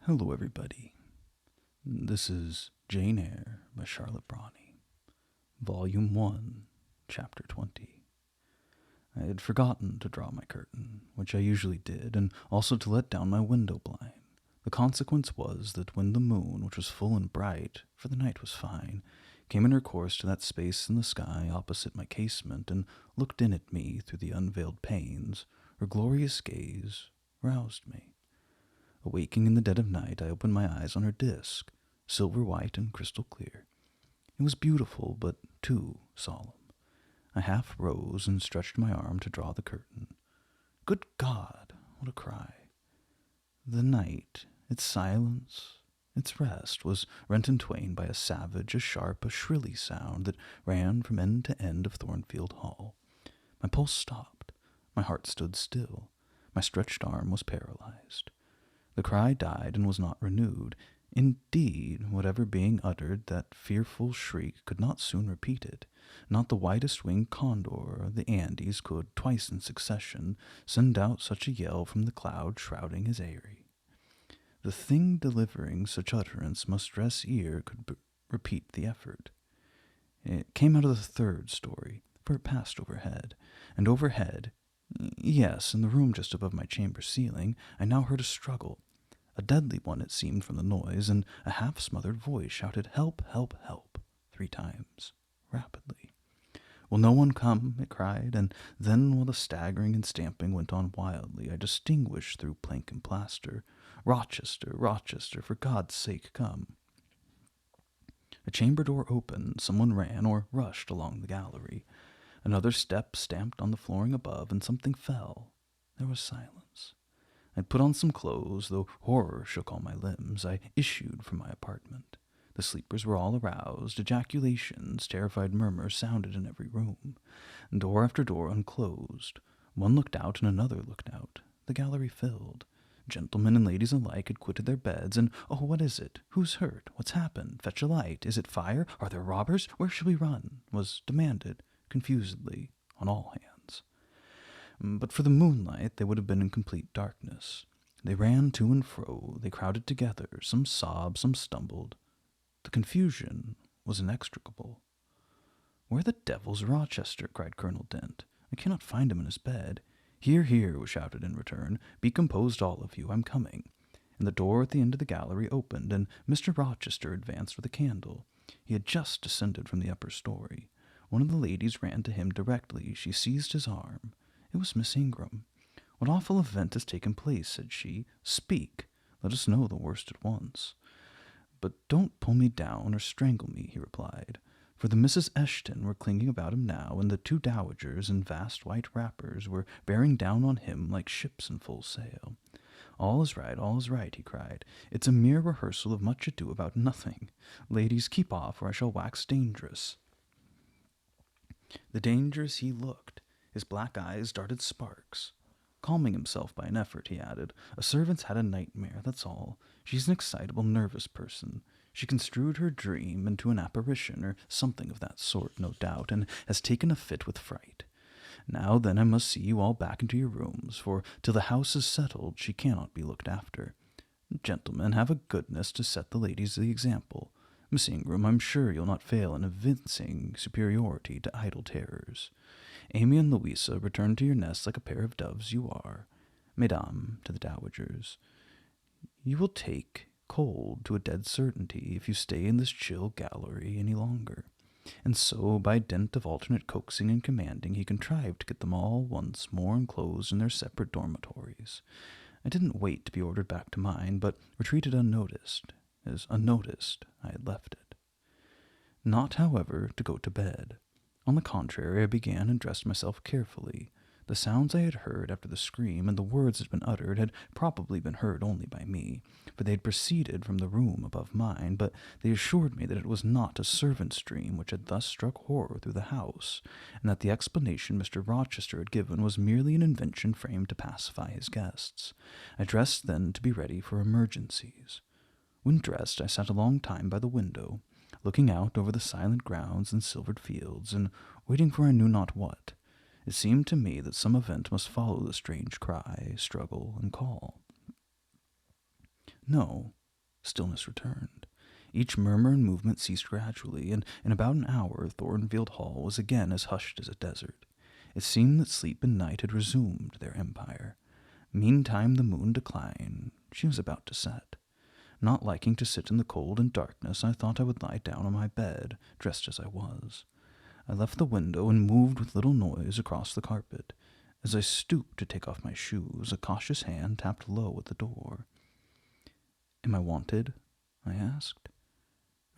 Hello, everybody. This is Jane Eyre by Charlotte Brontë, Volume 1, Chapter 20. I had forgotten to draw my curtain, which I usually did, and also to let down my window blind. The consequence was that when the moon, which was full and bright, for the night was fine, came in her course to that space in the sky opposite my casement and looked in at me through the unveiled panes, her glorious gaze roused me. Awaking in the dead of night, I opened my eyes on her disk, silver white and crystal clear. It was beautiful, but too solemn. I half rose and stretched my arm to draw the curtain. Good God, what a cry! The night, its silence, its rest, was rent in twain by a savage, a sharp, a shrilly sound that ran from end to end of Thornfield Hall. My pulse stopped. My heart stood still. My stretched arm was paralyzed. The cry died and was not renewed. Indeed, whatever being uttered that fearful shriek could not soon repeat it. Not the widest-winged condor of the Andes could, twice in succession, send out such a yell from the cloud shrouding his eyrie. The thing delivering such utterance must dress ear could repeat the effort. It came out of the third story, for it passed overhead, and overhead, yes, in the room just above my chamber ceiling, I now heard a struggle. A deadly one, it seemed, from the noise, and a half-smothered voice shouted, "Help, help, help," 3 times, rapidly. "Will no one come?" it cried, and then, while the staggering and stamping went on wildly, I distinguished through plank and plaster, "Rochester, Rochester, for God's sake come." A chamber door opened, someone ran or rushed along the gallery. Another step stamped on the flooring above, and something fell. There was silence. I put on some clothes, though horror shook all my limbs. I issued from my apartment. The sleepers were all aroused. Ejaculations, terrified murmurs sounded in every room. Door after door unclosed. One looked out and another looked out. The gallery filled. Gentlemen and ladies alike had quitted their beds, and, "Oh, what is it? Who's hurt? What's happened? Fetch a light. Is it fire? Are there robbers? Where shall we run?" was demanded, confusedly, on all hands. But for the moonlight, they would have been in complete darkness. They ran to and fro, they crowded together, some sobbed, some stumbled. The confusion was inextricable. "Where the devil's Rochester?" cried Colonel Dent. "I cannot find him in his bed." "Here, here," was shouted in return. "Be composed, all of you, I'm coming." And the door at the end of the gallery opened, and Mr. Rochester advanced with a candle. He had just descended from the upper story. One of the ladies ran to him directly. She seized his arm. It was Miss Ingram. "What awful event has taken place?" said she. "Speak. Let us know the worst at once." "But don't pull me down or strangle me," he replied, for the Misses Eshton were clinging about him now, and the 2 dowagers in vast white wrappers were bearing down on him like ships in full sail. All is right," he cried. "It's a mere rehearsal of much ado about nothing. Ladies, keep off, or I shall wax dangerous." The dangerous he looked. His black eyes darted sparks. Calming himself by an effort, he added, "A servant's had a nightmare, that's all. She's an excitable, nervous person. She construed her dream into an apparition, or something of that sort, no doubt, and has taken a fit with fright. Now then, I must see you all back into your rooms, for till the house is settled, she cannot be looked after. Gentlemen, have a goodness to set the ladies the example. Miss Ingram, I'm sure you'll not fail in evincing superiority to idle terrors. Amy and Louisa, return to your nests like a pair of doves you are. Mesdames," to the dowagers, "you will take cold to a dead certainty if you stay in this chill gallery any longer." And so, by dint of alternate coaxing and commanding, he contrived to get them all once more enclosed in their separate dormitories. I didn't wait to be ordered back to mine, but retreated unnoticed, as unnoticed I had left it. Not, however, to go to bed. On the contrary, I began and dressed myself carefully. The sounds I had heard after the scream and the words that had been uttered had probably been heard only by me, for they had proceeded from the room above mine, but they assured me that it was not a servant's dream which had thus struck horror through the house, and that the explanation Mr. Rochester had given was merely an invention framed to pacify his guests. I dressed then to be ready for emergencies. When dressed, I sat a long time by the window, looking out over the silent grounds and silvered fields, and waiting for I knew not what. It seemed to me that some event must follow the strange cry, struggle, and call. No. Stillness returned. Each murmur and movement ceased gradually, and in about an hour Thornfield Hall was again as hushed as a desert. It seemed that sleep and night had resumed their empire. Meantime the moon declined. She was about to set. Not liking to sit in the cold and darkness, I thought I would lie down on my bed, dressed as I was. I left the window and moved with little noise across the carpet. As I stooped to take off my shoes, a cautious hand tapped low at the door. "Am I wanted?" I asked.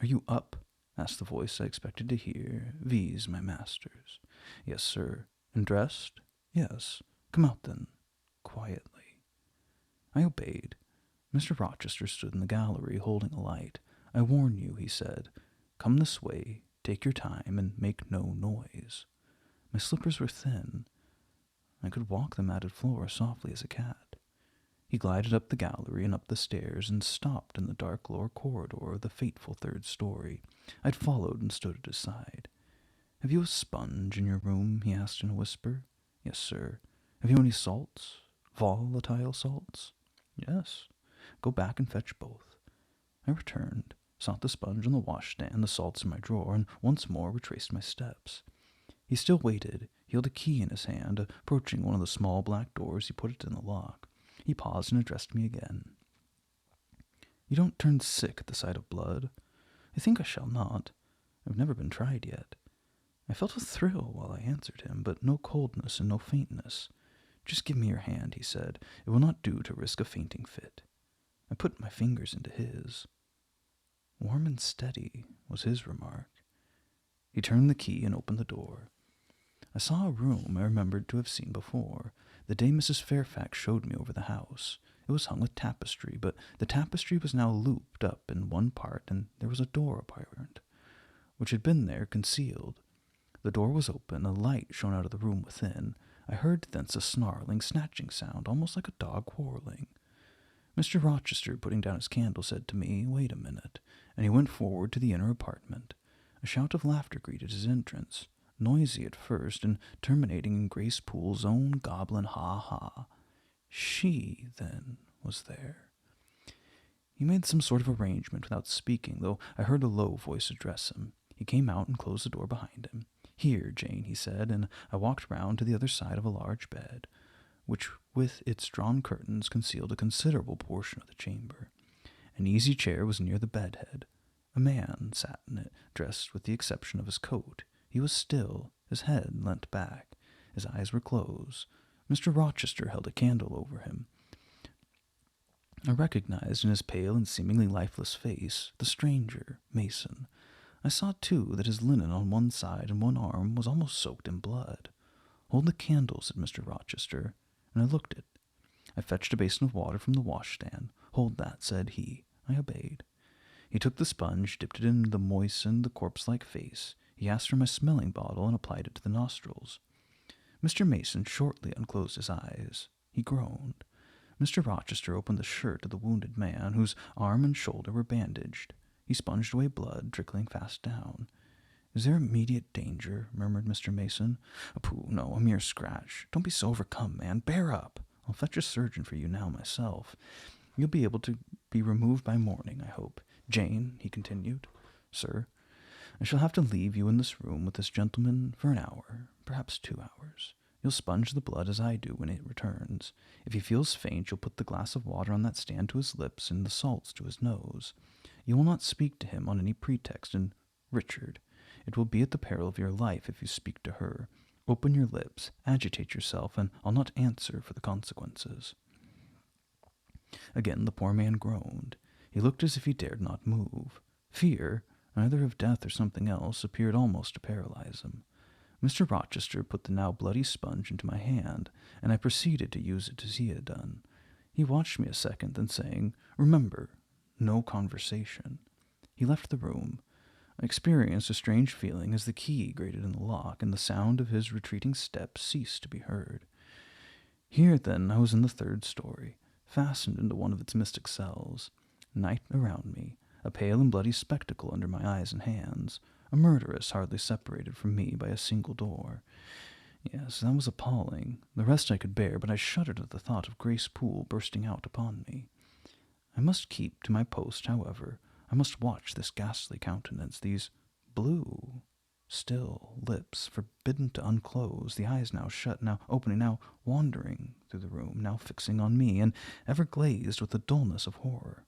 "Are you up?" asked the voice I expected to hear, viz. My master's. "Yes, sir." "And dressed?" "Yes." "Come out, then." Quietly. I obeyed. Mr. Rochester stood in the gallery, holding a light. "I warn you," he said. "Come this way, take your time, and make no noise." My slippers were thin. I could walk the matted floor softly as a cat. He glided up the gallery and up the stairs and stopped in the dark lower corridor of the fateful third story. I'd followed and stood at his side. "Have you a sponge in your room?" he asked in a whisper. "Yes, sir." "Have you any salts? Volatile salts?" "Yes." "Go back and fetch both." I returned, sought the sponge on the washstand, the salts in my drawer, and once more retraced my steps. He still waited. He held a key in his hand. Approaching one of the small black doors, he put it in the lock. He paused and addressed me again. "You don't turn sick at the sight of blood?" "I think I shall not. I've never been tried yet." I felt a thrill while I answered him, but no coldness and no faintness. "Just give me your hand," he said. "It will not do to risk a fainting fit." I put my fingers into his. "Warm and steady," was his remark. He turned the key and opened the door. I saw a room I remembered to have seen before, the day Mrs. Fairfax showed me over the house. It was hung with tapestry, but the tapestry was now looped up in one part, and there was a door apparent, which had been there concealed. The door was open, a light shone out of the room within. I heard thence a snarling, snatching sound, almost like a dog quarreling. Mr. Rochester, putting down his candle, said to me, "Wait a minute," and he went forward to the inner apartment. A shout of laughter greeted his entrance, noisy at first, and terminating in Grace Poole's own goblin ha-ha. She, then, was there. He made some sort of arrangement without speaking, though I heard a low voice address him. He came out and closed the door behind him. "Here, Jane," he said, and I walked round to the other side of a large bed, which with its drawn curtains concealed a considerable portion of the chamber. An easy chair was near the bedhead. A man sat in it, dressed with the exception of his coat. He was still, his head leant back, his eyes were closed. Mr. Rochester held a candle over him. I recognized in his pale and seemingly lifeless face the stranger, Mason. I saw, too, that his linen on one side and one arm was almost soaked in blood. "Hold the candle," said Mr. Rochester, and I looked it. I fetched a basin of water from the washstand. "Hold that," said he. I obeyed. He took the sponge, dipped it in the moistened, the corpse-like face. He asked for my smelling bottle and applied it to the nostrils. Mr. Mason shortly unclosed his eyes. He groaned. Mr. Rochester opened the shirt of the wounded man, whose arm and shoulder were bandaged. He sponged away blood, trickling fast down. "Is there immediate danger?" murmured Mr. Mason. "Pooh, no, a mere scratch. Don't be so overcome, man. Bear up. I'll fetch a surgeon for you now myself. You'll be able to be removed by morning, I hope. Jane," he continued. "Sir, I shall have to leave you in this room with this gentleman for an hour, perhaps 2 hours. You'll sponge the blood as I do when it returns. If he feels faint, you'll put the glass of water on that stand to his lips and the salts to his nose. You will not speak to him on any pretext, and, Richard, it will be at the peril of your life if you speak to her. Open your lips, agitate yourself, and I'll not answer for the consequences." Again the poor man groaned. He looked as if he dared not move. Fear, either of death or something else, appeared almost to paralyze him. Mr. Rochester put the now bloody sponge into my hand, and I proceeded to use it as he had done. He watched me a second, then saying, "Remember, no conversation," he left the room. I experienced a strange feeling as the key grated in the lock, and the sound of his retreating steps ceased to be heard. Here, then, I was in the third story, fastened into one of its mystic cells. Night around me, a pale and bloody spectacle under my eyes and hands, a murderess hardly separated from me by a single door. Yes, that was appalling. The rest I could bear, but I shuddered at the thought of Grace Poole bursting out upon me. I must keep to my post, however. I must watch this ghastly countenance, these blue, still lips forbidden to unclose, the eyes now shut, now opening, now wandering through the room, now fixing on me, and ever glazed with the dullness of horror.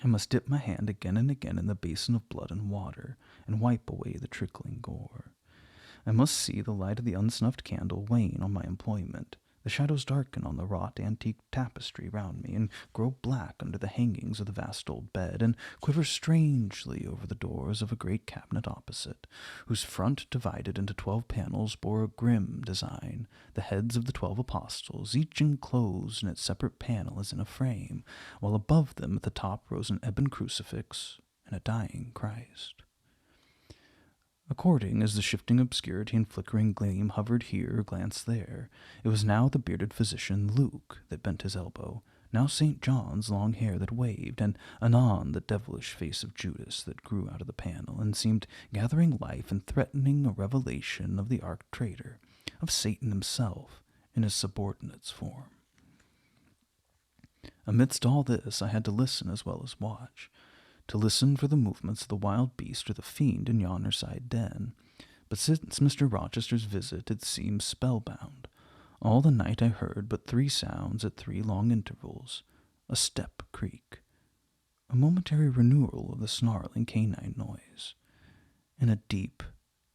I must dip my hand again and again in the basin of blood and water, and wipe away the trickling gore. I must see the light of the unsnuffed candle wane on my employment, the shadows darken on the wrought antique tapestry round me, and grow black under the hangings of the vast old bed, and quiver strangely over the doors of a great cabinet opposite, whose front, divided into 12 panels, bore a grim design, the heads of the 12 apostles, each enclosed in its separate panel as in a frame, while above them at the top rose an ebon crucifix and a dying Christ. According as the shifting obscurity and flickering gleam hovered here or glanced there, it was now the bearded physician Luke that bent his elbow, now St. John's long hair that waved, and anon the devilish face of Judas that grew out of the panel, and seemed gathering life and threatening a revelation of the arch-traitor, of Satan himself in his subordinate's form. Amidst all this I had to listen as well as watch, to listen for the movements of the wild beast or the fiend in yonder side den. But since Mr. Rochester's visit it seemed spellbound. All the night I heard but 3 sounds at 3 long intervals: a step creak, a momentary renewal of the snarling canine noise, and a deep,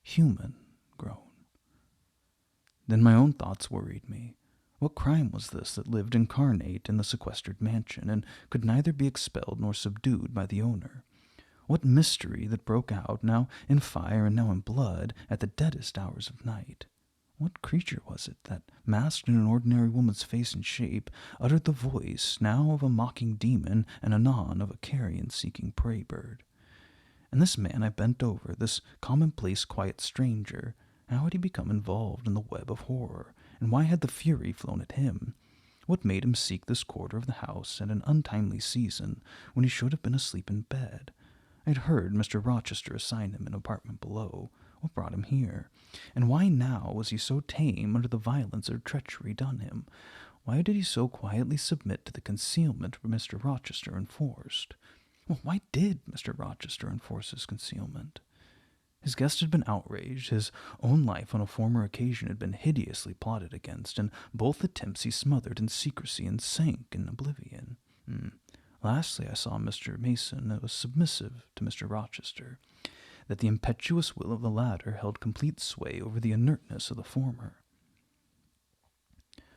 human groan. Then my own thoughts worried me. What crime was this that lived incarnate in the sequestered mansion, and could neither be expelled nor subdued by the owner? What mystery that broke out, now in fire and now in blood, at the deadest hours of night? What creature was it that, masked in an ordinary woman's face and shape, uttered the voice, now of a mocking demon, and anon of a carrion-seeking prey-bird? And this man I bent over, this commonplace quiet stranger, how had he become involved in the web of horror? And why had the fury flown at him? What made him seek this quarter of the house at an untimely season, when he should have been asleep in bed? I had heard Mr. Rochester assign him an apartment below. What brought him here? And why now was he so tame under the violence or treachery done him? Why did he so quietly submit to the concealment Mr. Rochester enforced? Well, why did Mr. Rochester enforce his concealment? His guest had been outraged, his own life on a former occasion had been hideously plotted against, and both attempts he smothered in secrecy and sank in oblivion. Lastly, I saw Mr. Mason was submissive to Mr. Rochester, that the impetuous will of the latter held complete sway over the inertness of the former.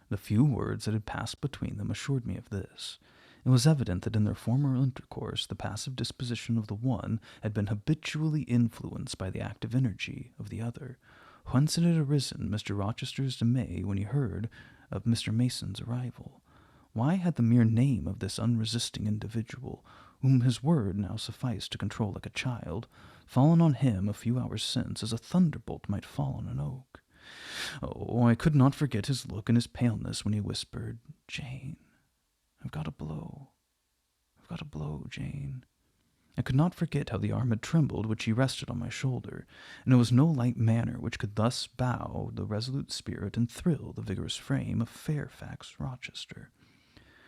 The few words that had passed between them assured me of this. It was evident that in their former intercourse the passive disposition of the one had been habitually influenced by the active energy of the other. Whence it had arisen Mr. Rochester's dismay when he heard of Mr. Mason's arrival? Why had the mere name of this unresisting individual, whom his word now sufficed to control like a child, fallen on him a few hours since as a thunderbolt might fall on an oak? Oh, I could not forget his look and his paleness when he whispered, "Jane, I've got a blow. I've got a blow, Jane." I could not forget how the arm had trembled which he rested on my shoulder, and it was no light manner which could thus bow the resolute spirit and thrill the vigorous frame of Fairfax Rochester.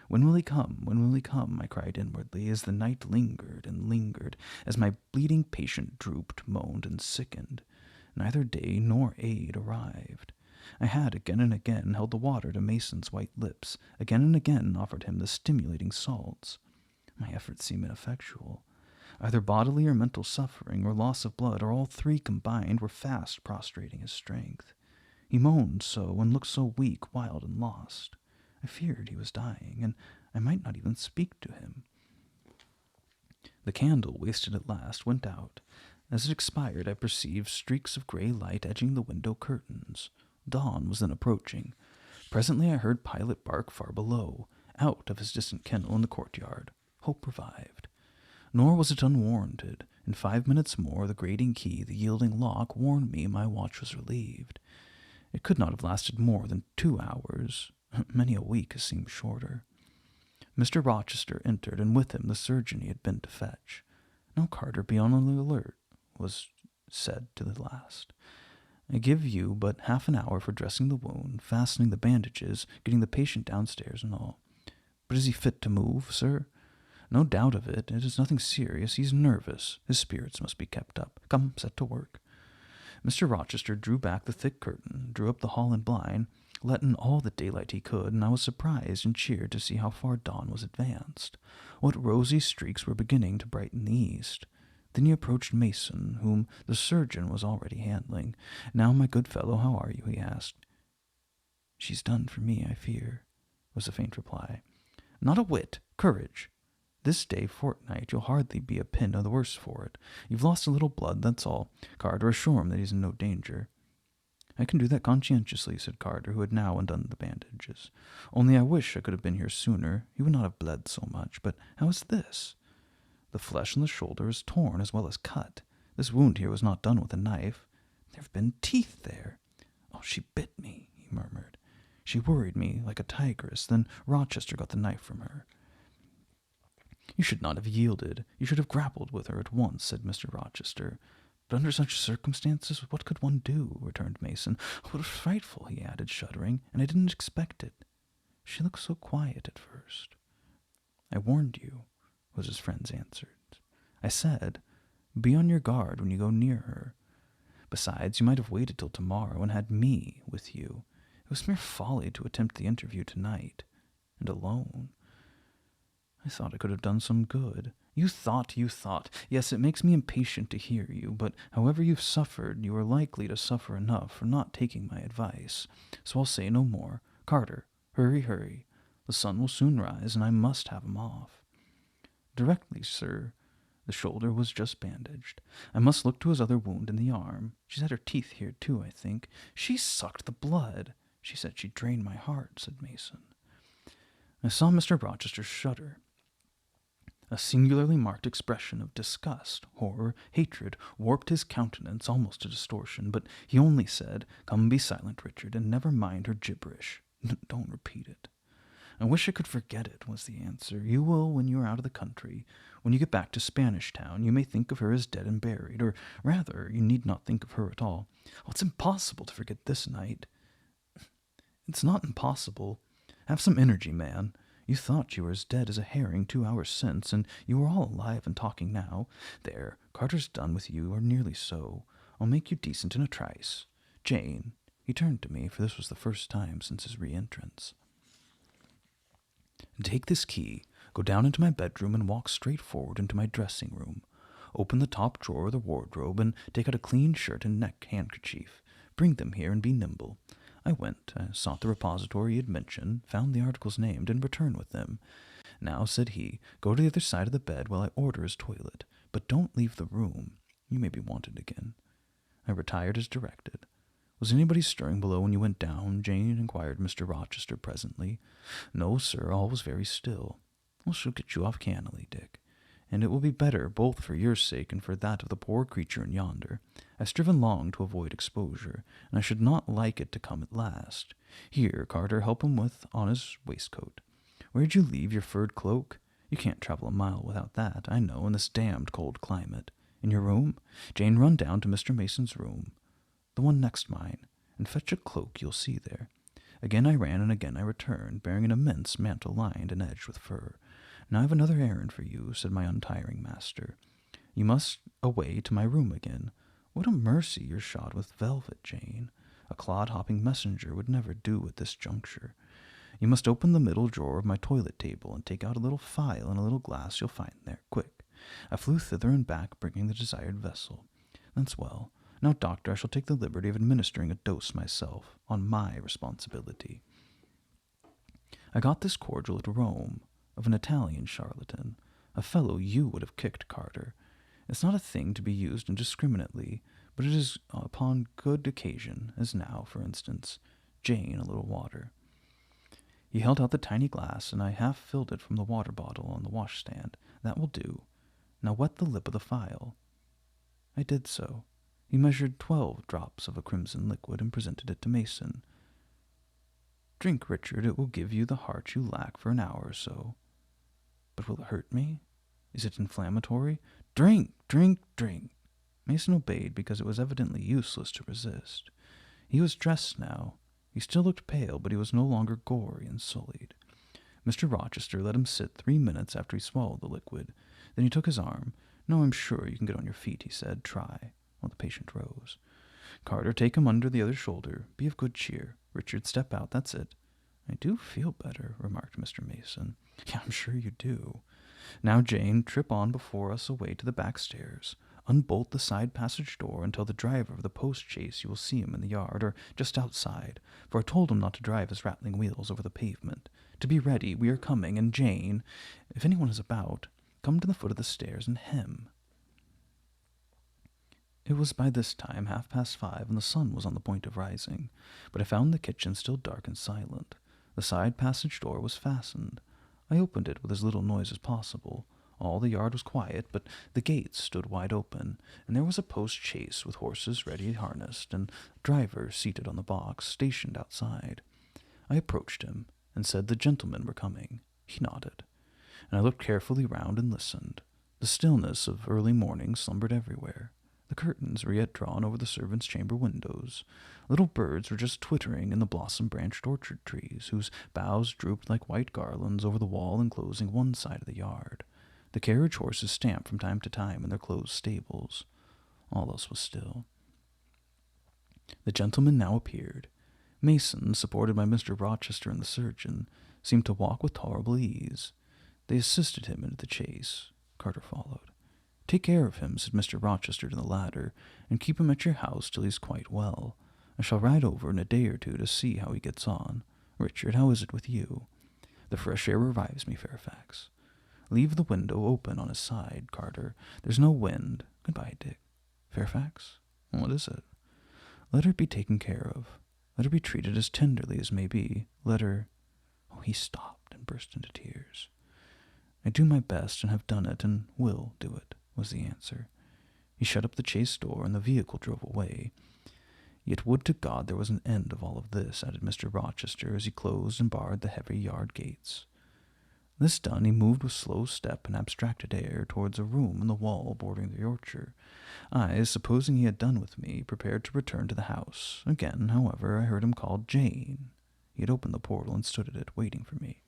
"When will he come? When will he come?" I cried inwardly, as the night lingered and lingered, as my bleeding patient drooped, moaned, and sickened. Neither day nor aid arrived. I had again and again held the water to Mason's white lips, again and again offered him the stimulating salts. My efforts seemed ineffectual. Either bodily or mental suffering, or loss of blood, or all 3 combined, were fast prostrating his strength. He moaned so, and looked so weak, wild, and lost. I feared he was dying, and I might not even speak to him. The candle, wasted at last, went out. As it expired, I perceived streaks of gray light edging the window curtains. Dawn was then approaching. Presently I heard Pilot bark far below, out of his distant kennel in the courtyard. Hope revived. Nor was it unwarranted. In 5 minutes more, the grating key, the yielding lock, warned me my watch was relieved. It could not have lasted more than 2 hours. Many a week has seemed shorter. Mr. Rochester entered, and with him the surgeon he had been to fetch. "Now, Carter, be on the alert," was said to the last. "I give you but half an hour for dressing the wound, fastening the bandages, getting the patient downstairs, and all. But is he fit to move, sir? No doubt of it. It is nothing serious. He's nervous. His spirits must be kept up. Come, set to work. Mr. Rochester drew back the thick curtain, drew up the hall-in blind, let in all the daylight he could, and I was surprised and cheered to see how far dawn was advanced. What rosy streaks were beginning to brighten the east. Then he approached Mason, whom the surgeon was already handling. "Now, my good fellow, how are you?" he asked. "She's done for me, I fear," was the faint reply. "Not a whit. Courage. This day fortnight you'll hardly be a pin the worse for it. You've lost a little blood, that's all. Carter, assure him that he's in no danger." "I can do that conscientiously," said Carter, who had now undone the bandages. "Only I wish I could have been here sooner. He would not have bled so much. But how is this? The flesh on the shoulder is torn as well as cut. This wound here was not done with a knife. There have been teeth there. Oh, she bit me," he murmured. "She worried me like a tigress. Then Rochester got the knife from her." "You should not have yielded. You should have grappled with her at once," said Mr. Rochester. "But under such circumstances, what could one do?" returned Mason. "What frightful," he added, shuddering, "and I didn't expect it. She looked so quiet at first." "I warned you," was his friend's answer. "I said, be on your guard when you go near her. Besides, you might have waited till tomorrow and had me with you. It was mere folly to attempt the interview tonight, and alone. I thought I could have done some good." You thought. Yes, it makes me impatient to hear you, but however you've suffered, you are likely to suffer enough for not taking my advice. So I'll say no more. Carter, hurry. The sun will soon rise, and I must have him off." "Directly, sir." The shoulder was just bandaged. "I must look to his other wound in the arm. She's had her teeth here, too, I think." "She sucked the blood." "She said she drained my heart," said Mason. I saw Mr. Rochester shudder. A singularly marked expression of disgust, horror, hatred warped his countenance almost to distortion, but he only said, "Come, be silent, Richard, and never mind her gibberish. Don't repeat it." "I wish I could forget it," was the answer. "You will when you are out of the country. When you get back to Spanish Town, you may think of her as dead and buried, or rather, you need not think of her at all." "Oh, it's impossible to forget this night." "It's not impossible. Have some energy, man. You thought you were as dead as a herring 2 hours since, and you are all alive and talking now. There, Carter's done with you, or nearly so. I'll make you decent in a trice. Jane," he turned to me, for this was the first time since his re-entrance. "Take this key, go down into my bedroom, and walk straight forward into my dressing-room. Open the top drawer of the wardrobe, and take out a clean shirt and neck-handkerchief. Bring them here, and be nimble." I went. I sought the repository he had mentioned, found the articles named, and returned with them. "Now," said he, "go to the other side of the bed while I order his toilet. But don't leave the room. You may be wanted again." I retired as directed. "Was anybody stirring below when you went down, Jane?" inquired Mr. Rochester presently. "No, sir, all was very still." "Well, she'll get you off cannily, Dick. And it will be better both for your sake and for that of the poor creature in yonder. I've striven long to avoid exposure, and I should not like it to come at last. Here, Carter, help him on his waistcoat. Where'd you leave your furred cloak? You can't travel a mile without that, I know, in this damned cold climate. In your room? Jane, run down to Mr. Mason's room, the one next mine, and fetch a cloak you'll see there." Again I ran, and again I returned, bearing an immense mantle lined and edged with fur. "Now I have another errand for you," said my untiring master. "You must away to my room again. What a mercy you're shod with velvet, Jane. A clod-hopping messenger would never do at this juncture. You must open the middle drawer of my toilet table and take out a little phial and a little glass you'll find there. Quick." I flew thither and back, bringing the desired vessel. "That's well. Now, doctor, I shall take the liberty of administering a dose myself, on my responsibility." I got this cordial at Rome, of an Italian charlatan, a fellow you would have kicked, Carter. It's not a thing to be used indiscriminately, but it is upon good occasion, as now, for instance. Jane, a little water. He held out the tiny glass, and I half filled it from the water bottle on the washstand. "That will do. Now wet the lip of the phial." I did so. He measured 12 drops of a crimson liquid and presented it to Mason. "Drink, Richard. It will give you the heart you lack for an hour or so." "But will it hurt me? Is it inflammatory?" "Drink, drink, drink." Mason obeyed because it was evidently useless to resist. He was dressed now. He still looked pale, but he was no longer gory and sullied. Mr. Rochester let him sit 3 minutes after he swallowed the liquid. Then he took his arm. "No, I'm sure you can get on your feet," he said. "Try." While the patient rose. "Carter, take him under the other shoulder. Be of good cheer. Richard, step out. That's it." "I do feel better," remarked Mr. Mason. "Yeah, I'm sure you do. Now, Jane, trip on before us away to the back stairs. Unbolt the side passage door and tell the driver of the post-chaise you will see him in the yard, or just outside, for I told him not to drive his rattling wheels over the pavement. To be ready, we are coming, and Jane, if anyone is about, come to the foot of the stairs and hem." It was by this time 5:30, and the sun was on the point of rising, but I found the kitchen still dark and silent. The side passage door was fastened. I opened it with as little noise as possible. All the yard was quiet, but the gates stood wide open, and there was a post-chaise with horses ready harnessed, and a driver seated on the box, stationed outside. I approached him, and said the gentlemen were coming. He nodded, and I looked carefully round and listened. The stillness of early morning slumbered everywhere. The curtains were yet drawn over the servants' chamber windows. Little birds were just twittering in the blossom-branched orchard trees, whose boughs drooped like white garlands over the wall enclosing one side of the yard. The carriage horses stamped from time to time in their closed stables. All else was still. The gentleman now appeared. Mason, supported by Mr. Rochester and the surgeon, seemed to walk with tolerable ease. They assisted him into the chaise. Carter followed. "Take care of him," said Mr. Rochester to the latter, "and keep him at your house till he's quite well. I shall ride over in a day or two to see how he gets on. Richard, how is it with you?" "The fresh air revives me, Fairfax." "Leave the window open on his side, Carter. There's no wind. Goodbye, Dick." "Fairfax? What is it?" "Let her be taken care of. Let her be treated as tenderly as may be. Let her—" Oh, he stopped and burst into tears. "I do my best and have done it and will do it," was the answer. He shut up the chaise door, and the vehicle drove away. "Yet would to God there was an end of all of this," added Mr. Rochester, as he closed and barred the heavy yard gates. This done, he moved with slow step and abstracted air towards a room in the wall bordering the orchard. I, supposing he had done with me, prepared to return to the house. Again, however, I heard him called Jane. He had opened the portal and stood at it, waiting for me.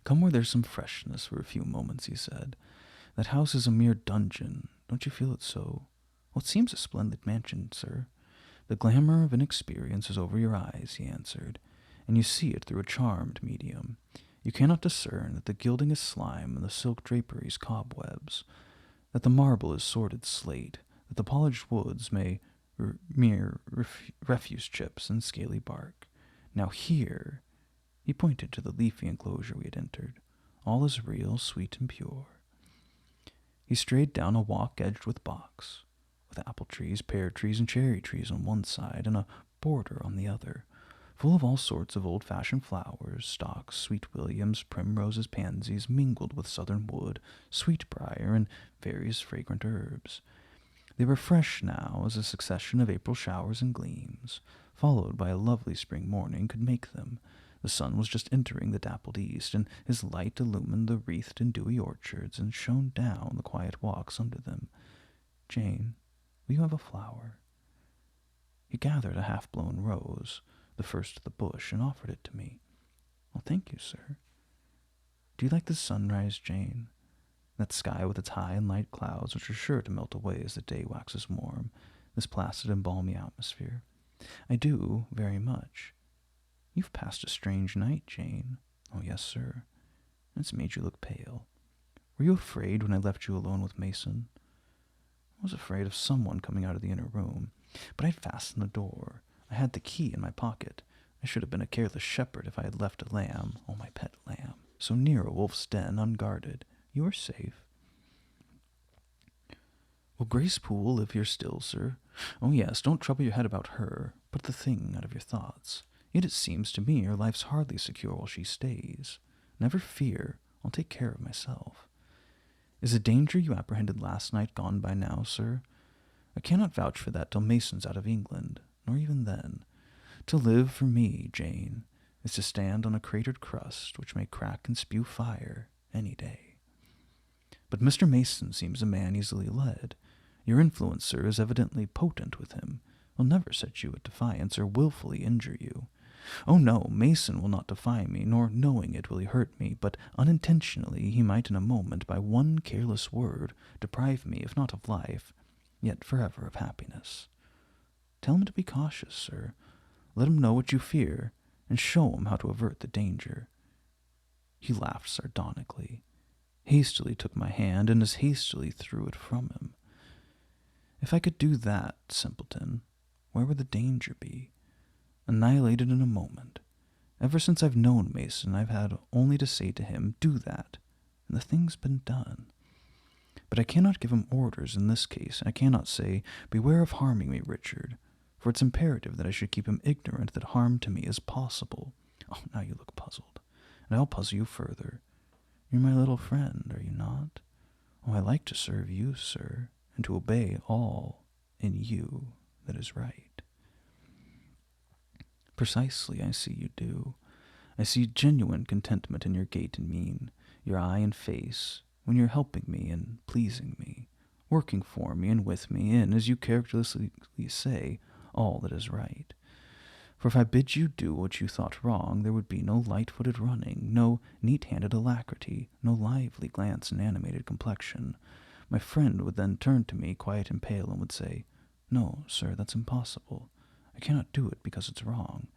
"Come where there's some freshness for a few moments," he said. "That house is a mere dungeon. Don't you feel it so?" "Well, it seems a splendid mansion, sir." "The glamour of inexperience is over your eyes," he answered, "and you see it through a charmed medium. You cannot discern that the gilding is slime and the silk draperies cobwebs, that the marble is sordid slate, that the polished woods may mere refuse chips and scaly bark. Now here," he pointed to the leafy enclosure we had entered, "all is real, sweet, and pure." He strayed down a walk edged with box, with apple trees, pear trees, and cherry trees on one side, and a border on the other, full of all sorts of old-fashioned flowers, stocks, sweet williams, primroses, pansies, mingled with southern wood, sweetbriar, and various fragrant herbs. They were fresh now as a succession of April showers and gleams, followed by a lovely spring morning, could make them. The sun was just entering the dappled east, and his light illumined the wreathed and dewy orchards, and shone down the quiet walks under them. "Jane, will you have a flower?" He gathered a half-blown rose, the first of the bush, and offered it to me. "Well, thank you, sir." "Do you like the sunrise, Jane? That sky with its high and light clouds, which are sure to melt away as the day waxes warm, this placid and balmy atmosphere?" "I do, very much." "You've passed a strange night, Jane." "Oh, yes, sir." "It's made you look pale. Were you afraid when I left you alone with Mason?" "I was afraid of someone coming out of the inner room, but I'd fastened the door. I had the key in my pocket. I should have been a careless shepherd if I had left a lamb, oh, my pet lamb, so near a wolf's den unguarded. You are safe." "Will Grace Poole live here still, sir?" "Oh, yes, don't trouble your head about her. Put the thing out of your thoughts. Yet it seems to me her life's hardly secure while she stays. Never fear, I'll take care of myself." "Is the danger you apprehended last night gone by now, sir?" "I cannot vouch for that till Mason's out of England, nor even then. To live for me, Jane, is to stand on a cratered crust which may crack and spew fire any day." "But Mr. Mason seems a man easily led. Your influence, sir, is evidently potent with him. Will never set you at defiance or willfully injure you. Oh no, Mason will not defy me, nor knowing it will he hurt me, but unintentionally he might in a moment, by one careless word, deprive me, if not of life, yet forever of happiness. Tell him to be cautious, sir. Let him know what you fear, and show him how to avert the danger. He laughed sardonically, hastily took my hand, and as hastily threw it from him. If I could do that, simpleton, where would the danger be? Annihilated in a moment. Ever since I've known Mason, I've had only to say to him, do that, and the thing's been done. But I cannot give him orders in this case. I cannot say, beware of harming me, Richard, for it's imperative that I should keep him ignorant that harm to me is possible. Oh, now you look puzzled, and I'll puzzle you further. You're my little friend, are you not? Oh, I like to serve you, sir, and to obey all in you that is right. Precisely, I see you do. I see genuine contentment in your gait and mien, your eye and face, when you're helping me and pleasing me, working for me and with me in, as you characteristically say, all that is right. For if I bid you do what you thought wrong, there would be no light-footed running, no neat-handed alacrity, no lively glance and animated complexion. My friend would then turn to me, quiet and pale, and would say, no, sir, that's impossible. I cannot do it because it's wrong.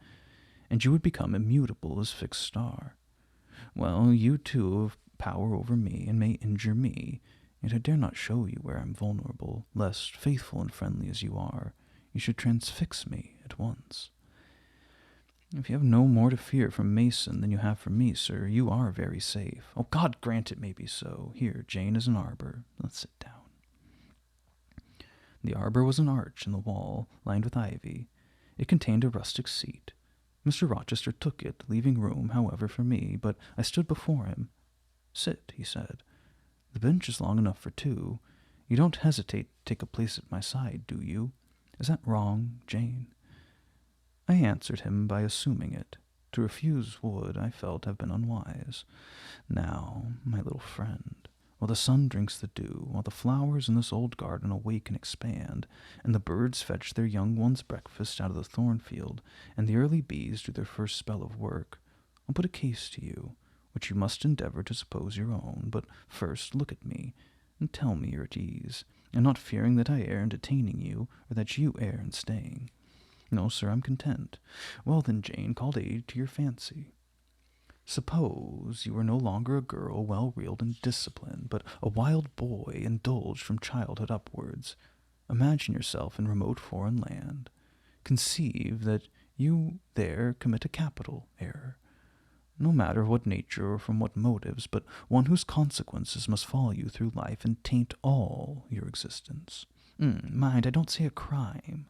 And you would become immutable as fixed star. Well, you too have power over me and may injure me, yet I dare not show you where I'm vulnerable, lest, faithful and friendly as you are, you should transfix me at once. If you have no more to fear from Mason than you have from me, sir, you are very safe. Oh, God grant it may be so. Here, Jane is an arbor. Let's sit down. The arbor was an arch in the wall, lined with ivy. It contained a rustic seat. Mr. Rochester took it, leaving room, however, for me, but I stood before him. Sit, he said. The bench is long enough for two. You don't hesitate to take a place at my side, do you? Is that wrong, Jane? I answered him by assuming it. To refuse would, I felt, have been unwise. Now, my little friend, while the sun drinks the dew, while the flowers in this old garden awake and expand, and the birds fetch their young ones' breakfast out of the thornfield, and the early bees do their first spell of work, I'll put a case to you, which you must endeavor to suppose your own. But first look at me, and tell me you're at ease, and not fearing that I err in detaining you, or that you err in staying. No, sir, I'm content. Well then, Jane, call aid to your fancy. Suppose you were no longer a girl well-reeled and disciplined, but a wild boy indulged from childhood upwards. Imagine yourself in remote foreign land. Conceive that you there commit a capital error, no matter of what nature or from what motives, but one whose consequences must follow you through life and taint all your existence. Mind, I don't say a crime.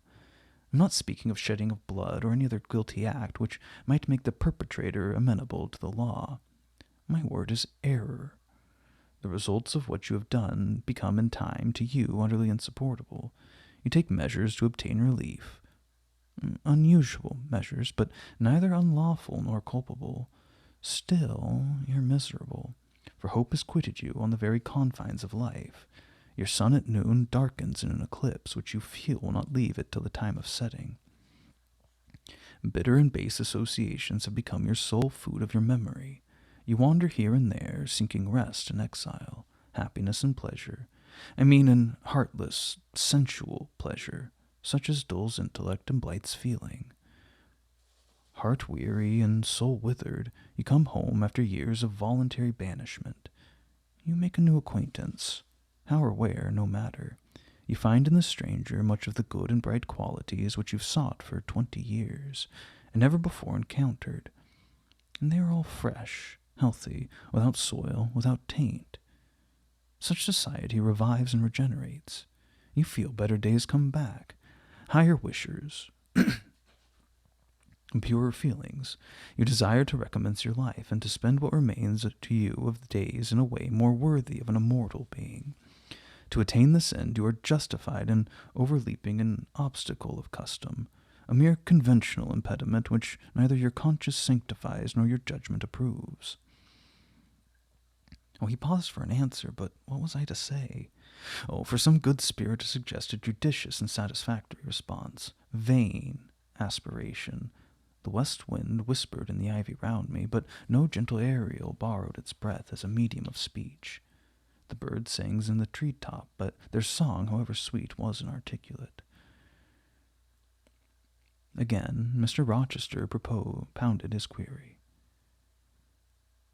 I'm not speaking of shedding of blood or any other guilty act which might make the perpetrator amenable to the law. My word is error. The results of what you have done become in time to you utterly insupportable. You take measures to obtain relief. Unusual measures, but neither unlawful nor culpable. Still, you're miserable, for hope has quitted you on the very confines of life. Your sun at noon darkens in an eclipse which you feel will not leave it till the time of setting. Bitter and base associations have become your sole food of your memory. You wander here and there, seeking rest and exile, happiness and pleasure. I mean an heartless, sensual pleasure, such as dulls intellect and blights feeling. Heart-weary and soul-withered, you come home after years of voluntary banishment. You make a new acquaintance. How or where, no matter. You find in the stranger much of the good and bright qualities which you've sought for 20 years, and never before encountered. And they are all fresh, healthy, without soil, without taint. Such society revives and regenerates. You feel better days come back, higher wishers, and purer feelings. You desire to recommence your life, and to spend what remains to you of the days in a way more worthy of an immortal being. To attain this end, you are justified in overleaping an obstacle of custom, a mere conventional impediment which neither your conscience sanctifies nor your judgment approves. Oh, he paused for an answer, but what was I to say? Oh, for some good spirit to suggest a judicious and satisfactory response. Vain aspiration. The west wind whispered in the ivy round me, but no gentle Ariel borrowed its breath as a medium of speech. The birds sang in the tree-top, but their song, however sweet, was inarticulate. Again, Mr. Rochester propounded his query.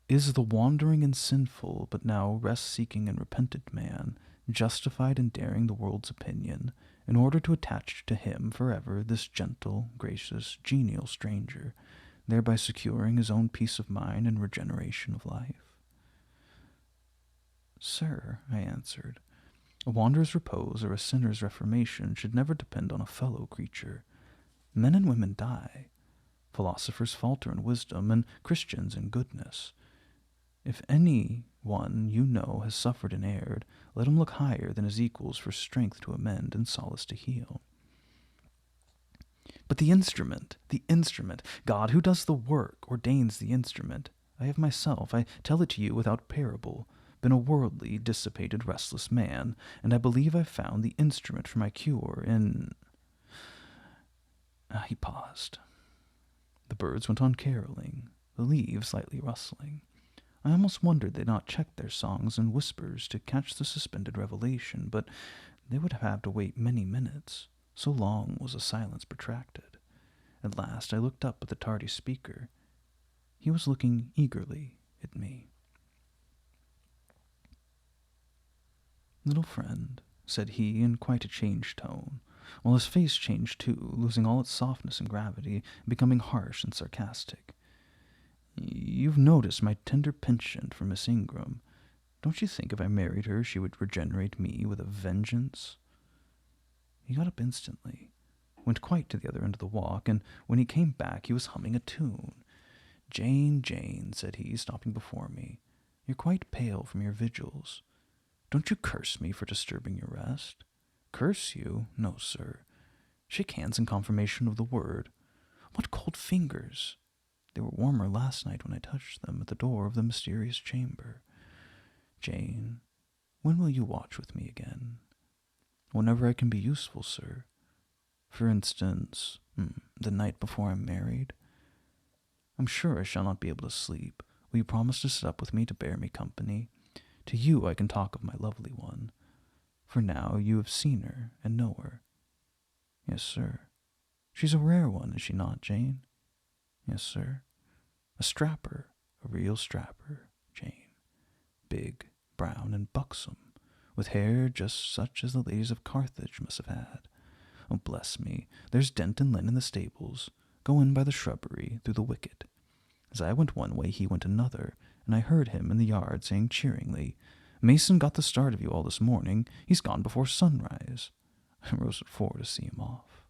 Is the wandering and sinful, but now rest-seeking and repentant man justified in daring the world's opinion in order to attach to him forever this gentle, gracious, genial stranger, thereby securing his own peace of mind and regeneration of life? Sir, I answered, a wanderer's repose or a sinner's reformation should never depend on a fellow creature. Men and women die. Philosophers falter in wisdom, and Christians in goodness. If any one you know has suffered and erred, let him look higher than his equals for strength to amend and solace to heal. But the instrument, God, who does the work, ordains the instrument. I have myself, I tell it to you without parable, been a worldly, dissipated, restless man, and I believe I've found the instrument for my cure in... He paused. The birds went on caroling, the leaves slightly rustling. I almost wondered they had not checked their songs and whispers to catch the suspended revelation, but they would have had to wait many minutes, so long was the silence protracted. At last I looked up at the tardy speaker. He was looking eagerly at me. "Little friend," said he in quite a changed tone, while his face changed too, losing all its softness and gravity, and becoming harsh and sarcastic. "You've noticed my tender penchant for Miss Ingram. Don't you think if I married her she would regenerate me with a vengeance?" He got up instantly, went quite to the other end of the walk, and when he came back he was humming a tune. "Jane, Jane," said he, stopping before me, "you're quite pale from your vigils. Don't you curse me for disturbing your rest?" "Curse you? No, sir. Shake hands in confirmation of the word. What cold fingers! They were warmer last night when I touched them at the door of the mysterious chamber. Jane, when will you watch with me again?" "Whenever I can be useful, sir." "For instance, the night before I'm married?" "I'm sure I shall not be able to sleep. Will you promise to sit up with me to bear me company? To you I can talk of my lovely one. For now you have seen her and know her." "Yes, sir." "She's a rare one, is she not, Jane?" "Yes, sir." "A strapper, a real strapper, Jane. Big, brown, and buxom, with hair just such as the ladies of Carthage must have had. Oh, bless me, there's Dent and Lynn in the stables. Go in by the shrubbery, through the wicket." As I went one way, he went another, and I heard him in the yard saying cheeringly, "Mason got the start of you all this morning. He's gone before sunrise." I rose at 4 to see him off.